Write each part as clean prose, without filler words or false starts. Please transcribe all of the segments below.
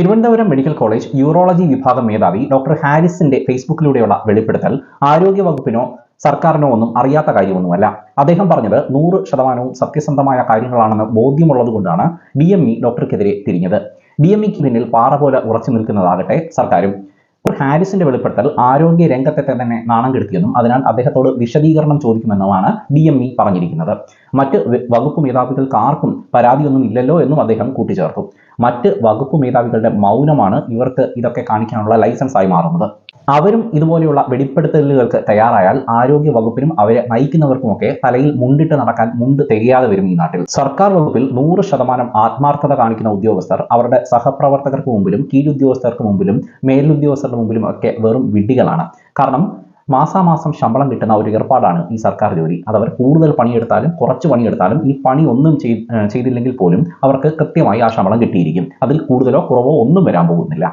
Thiruvananthapuram medical college urology വിഭാഗം മേധാവി doctor ഹാരിസിന്റെ ഫേസ്ബുക്കിലൂടെയുള്ള വെളിപ്പെടുത്തൽ ആരോഗ്യവകുപ്പിനോ സർക്കാരിനോ ഒന്നും അറിയാത്ത കാര്യമൊന്നുമല്ല. അദ്ദേഹം പറഞ്ഞത് 100% സത്യസന്ധമായ കാര്യങ്ങളാണെന്ന് ബോധ്യമുള്ളതുകൊണ്ടാണ് DME ഡോക്ടർക്കെതിരെ തിരിഞ്ഞത്. DMEക്ക് പിന്നിൽ പാറ പോലെ ഉറച്ചു നിൽക്കുന്നതാകട്ടെ സർക്കാരും. ഹാരിസിന്റെ വെളിപ്പെടുത്തൽ ആരോഗ്യ രംഗത്തെ തന്നെ നാണം കെടുത്തിയെന്നും അതിനാൽ അദ്ദേഹത്തോട് വിശദീകരണം ചോദിക്കുമെന്നുമാണ് DME പറഞ്ഞിരിക്കുന്നത്. മറ്റ് വകുപ്പ് മേധാവികൾക്ക് ആർക്കും പരാതിയൊന്നും ഇല്ലല്ലോ എന്നും അദ്ദേഹം കൂട്ടിച്ചേർത്തു. മറ്റ് വകുപ്പ് മേധാവികളുടെ മൗനമാണ് ഇവർക്ക് ഇതൊക്കെ കാണിക്കാനുള്ള ലൈസൻസായി മാറുന്നത്. അവരും ഇതുപോലെയുള്ള വെളിപ്പെടുത്തലുകൾക്ക് തയ്യാറായാൽ ആരോഗ്യ വകുപ്പിനും അവരെ നയിക്കുന്നവർക്കുമൊക്കെ തലയിൽ മുണ്ടിട്ട് നടക്കാൻ മുണ്ട് തികയാതെ വരും ഈ നാട്ടിൽ. സർക്കാർ വകുപ്പിൽ 100% ആത്മാർത്ഥത കാണിക്കുന്ന ഉദ്യോഗസ്ഥർ അവരുടെ സഹപ്രവർത്തകർക്ക് മുമ്പിലും കീഴുദ്യോഗസ്ഥർക്ക് മുമ്പിലും മേലുദ്യോഗസ്ഥരുടെ മുമ്പിലും ഒക്കെ വെറും വിഡ്ഢികളാണ്. കാരണം മാസാമാസം ശമ്പളം കിട്ടുന്ന ഒരു ഏർപ്പാടാണ് ഈ സർക്കാർ ജോലി. അതവർ കൂടുതൽ പണിയെടുത്താലും കുറച്ച് പണിയെടുത്താലും ഈ പണി ഒന്നും ചെയ്തില്ലെങ്കിൽ പോലും അവർക്ക് കൃത്യമായി ആ ശമ്പളം കിട്ടിയിരിക്കും. അതിൽ കൂടുതലോ കുറവോ ഒന്നും വരാൻ പോകുന്നില്ല.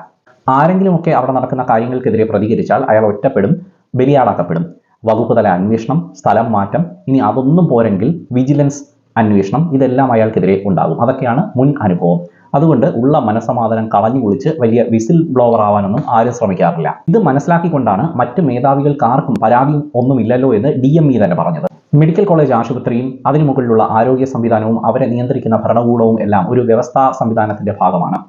ആരെങ്കിലുമൊക്കെ അവിടെ നടക്കുന്ന കാര്യങ്ങൾക്കെതിരെ പ്രതികരിച്ചാൽ അയാൾ ഒറ്റപ്പെടും, ബലിയാടാക്കപ്പെടും. വകുപ്പ് തല അന്വേഷണം, സ്ഥലം മാറ്റം, ഇനി അതൊന്നും പോരെങ്കിൽ വിജിലൻസ് അന്വേഷണം, ഇതെല്ലാം അയാൾക്കെതിരെ ഉണ്ടാകും. അതൊക്കെയാണ് മുൻ അനുഭവം. അതുകൊണ്ട് ഉള്ള മനസ്സമാധാനം കളഞ്ഞു കുളിച്ച് വലിയ വിസിൽ ബ്ലോവർ ആവാനൊന്നും ആരും ശ്രമിക്കാറില്ല. ഇത് മനസ്സിലാക്കിക്കൊണ്ടാണ് മറ്റ് മേധാവികൾക്കാർക്കും പരാതി ഒന്നുമില്ലല്ലോ എന്ന് DME തന്നെ പറഞ്ഞത്. മെഡിക്കൽ കോളേജ് ആശുപത്രിയും അതിനു മുകളിലുള്ള ആരോഗ്യ സംവിധാനവും അവരെ നിയന്ത്രിക്കുന്ന ഭരണകൂടവും എല്ലാം ഒരു വ്യവസ്ഥാ സംവിധാനത്തിന്റെ ഭാഗമാണ്.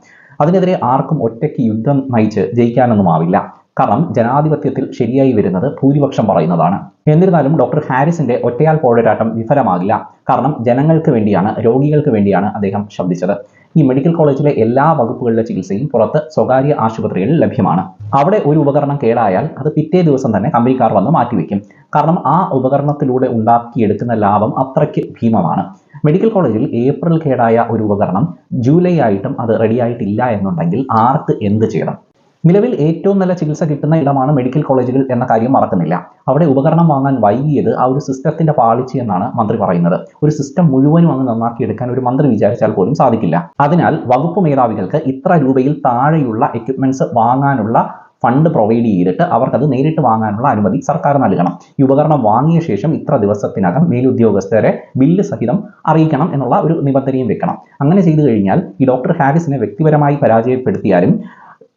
അതിനെതിരെ ആർക്കും ഒറ്റയ്ക്ക് യുദ്ധം നയിച്ച് ജയിക്കാനൊന്നുമാവില്ല. കാരണം ജനാധിപത്യത്തിൽ ശരിയായി വരുന്നത് ഭൂരിപക്ഷം പറയുന്നതാണ്. എന്നിരുന്നാലും ഡോക്ടർ ഹാരിസിന്റെ ഒറ്റയാൽ പോരാട്ടം വിഫലമാകില്ല. കാരണം ജനങ്ങൾക്ക് വേണ്ടിയാണ്, രോഗികൾക്ക് വേണ്ടിയാണ് അദ്ദേഹം ശബ്ദിച്ചത്. ഈ മെഡിക്കൽ കോളേജിലെ എല്ലാ വകുപ്പുകളിലെ ചികിത്സയും പുറത്ത് സ്വകാര്യ ആശുപത്രികളിൽ ലഭ്യമാണ്. അവിടെ ഒരു ഉപകരണം കേടായാൽ അത് പിറ്റേ ദിവസം തന്നെ കമ്പനിക്കാർ വന്ന് മാറ്റിവെക്കും. കാരണം ആ ഉപകരണത്തിലൂടെ ഉണ്ടാക്കിയെടുക്കുന്ന ലാഭം അത്രയ്ക്ക് ഭീമമാണ്. മെഡിക്കൽ കോളേജിൽ ഏപ്രിൽ കേടായ ഒരു ഉപകരണം ജൂലൈ ആയിട്ടും അത് റെഡിയായിട്ടില്ല എന്നുണ്ടെങ്കിൽ ആർക്ക് എന്ത് ചെയ്യണം? നിലവിൽ ഏറ്റവും നല്ല ചികിത്സ കിട്ടുന്ന ഇടമാണ് മെഡിക്കൽ കോളേജുകൾ എന്ന കാര്യം മറക്കുന്നില്ല. അവിടെ ഉപകരണം വാങ്ങാൻ വൈകിയത് ആ ഒരു സിസ്റ്റത്തിന്റെ പാളിച്ച എന്നാണ് മന്ത്രി പറയുന്നത്. ഒരു സിസ്റ്റം മുഴുവനും അങ്ങ് നന്നാക്കിയെടുക്കാൻ ഒരു മന്ത്രി വിചാരിച്ചാൽ പോലും സാധിക്കില്ല. അതിനാൽ വകുപ്പ് മേധാവികൾക്ക് ഇത്ര രൂപയിൽ താഴെയുള്ള എക്യുപ്മെന്റ്സ് വാങ്ങാനുള്ള ഫണ്ട് പ്രൊവൈഡ് ചെയ്തിട്ട് അവർക്കത് നേരിട്ട് വാങ്ങാനുള്ള അനുമതി സർക്കാർ നൽകണം. ഈ ഉപകരണം വാങ്ങിയ ശേഷം ഇത്ര ദിവസത്തിനകം മേലുദ്യോഗസ്ഥരെ ബില്ല് സഹിതം അറിയിക്കണം എന്നുള്ള ഒരു നിബന്ധനയും വെക്കണം. അങ്ങനെ ചെയ്തു കഴിഞ്ഞാൽ ഈ ഡോക്ടർ ഹാരിസിനെ വ്യക്തിപരമായി പരാജയപ്പെടുത്തിയാലും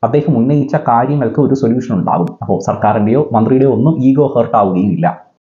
അദ്ദേഹം ഉന്നയിച്ച കാര്യങ്ങൾക്ക് ഒരു സൊല്യൂഷൻ ഉണ്ടാകും. അപ്പോൾ സർക്കാരിൻ്റെയോ മന്ത്രിയുടെയോ ഒന്നും ഈഗോ ഹേർട്ട് ആവുകയും ഇല്ല.